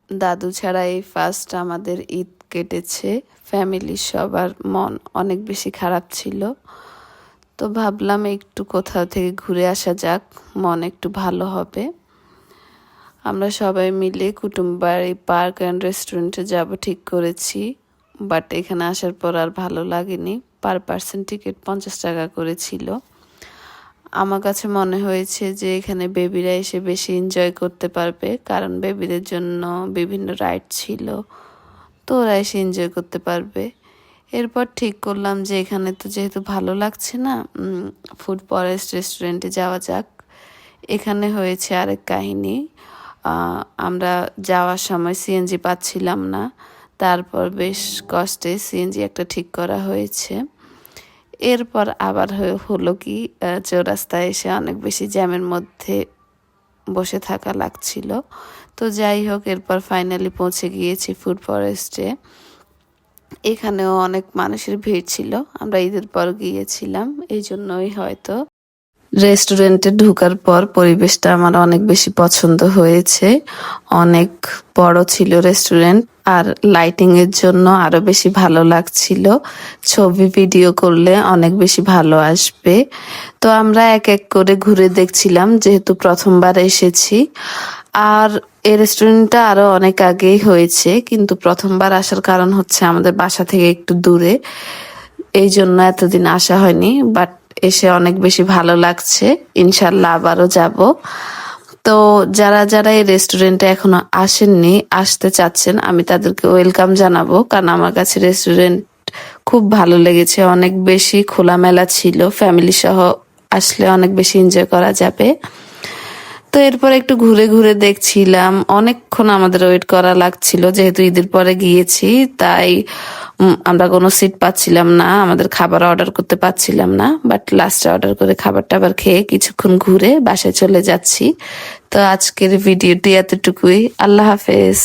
দাদু ছাড়া এই ফার্স্ট আমাদের ঈদ কেটেছে। ফ্যামিলির সবার মন অনেক বেশি খারাপ ছিল, তো ভাবলাম একটু কোথাও থেকে ঘুরে আসা যাক, মন একটু ভালো হবে। আমরা সবাই মিলে কুটুমবাড়ি পার্ক অ্যান্ড রেস্টুরেন্টে যাব ঠিক করেছি, বাট এখানে আসার পর আর ভালো লাগেনি। পার পার্সন টিকিট 50 টাকা করেছিল। আমার কাছে মনে হয়েছে যে এখানে বেবিরা এসে বেশি এনজয় করতে পারবে, কারণ বেবিদের জন্য বিভিন্ন রাইড ছিল, তো ওরা এসে এনজয় করতে পারবে। এরপর ঠিক করলাম যে এখানে তো যেহেতু ভালো লাগছে না, ফুড ফরেস্ট রেস্টুরেন্টে যাওয়া যাক। এখানে হয়েছে আরেক কাহিনী। আমরা যাওয়ার সময় সিএনজি পাচ্ছিলাম না, তারপর বেশ কষ্টে সিএনজি একটা ঠিক করা হয়েছে। এরপর আবার হলো কি, চৌরাস্তায় এসে অনেক বেশি জ্যামের মধ্যে বসে থাকা লাগছিল। তো যাই হোক, এরপর ফাইনালি পৌঁছে গিয়েছি ফুড ফরেস্টে। এখানেও অনেক মানুষের ভিড় ছিল, আমরা ঈদের পর গিয়েছিলাম, এই জন্যই হয়তো। রেস্টুরেন্টে ঢোকার পর পরিবেশটা আমার অনেক বেশি পছন্দ হয়েছে। অনেক বড় ছিল রেস্টুরেন্ট, আর লাইটিং এর জন্য আরো বেশি ভালো লাগছিল। ছবি ভিডিও করলে অনেক বেশি ভালো আসবে। তো আমরা এক এক করে ঘুরে দেখছিলাম, যেহেতু প্রথমবার এসেছি। আর এই রেস্টুরেন্টটা আরো অনেক আগেই হয়েছে, কিন্তু প্রথমবার আসার কারণ হচ্ছে আমাদের বাসা থেকে একটু দূরে, এই জন্য এতদিন আসা হয়নি। বাট এসে অনেক বেশি ভালো লাগছে, ইনশাল্লাহ আবারও যাব। তো যারা যারা এই রেস্টুরেন্টে এখনো আসেননি, আসতে চাচ্ছেন, আমি তাদেরকে ওয়েলকাম জানাবো, কারণ আমার কাছে রেস্টুরেন্ট খুব ভালো লেগেছে। অনেক বেশি খোলামেলা ছিল, ফ্যামিলি সহ আসলে অনেক বেশি এনজয় করা যাবে। তো এরপর একটু ঘুরে ঘুরে দেখছিলাম, অনেকক্ষণ আমাদের ওয়েট করা লাগছিল, যেহেতু ঈদের পরে গিয়েছি, তাই আমরা কোনো সিট পাচ্ছিলাম না, আমাদের খাবার অর্ডার করতে পাচ্ছিলাম না। বাট লাস্টে অর্ডার করে খাবার টাবার খেয়ে কিছুক্ষণ ঘুরে বাসায় চলে যাচ্ছি। তো আজকের ভিডিওটি এতটুকুই। আল্লাহ হাফেজ।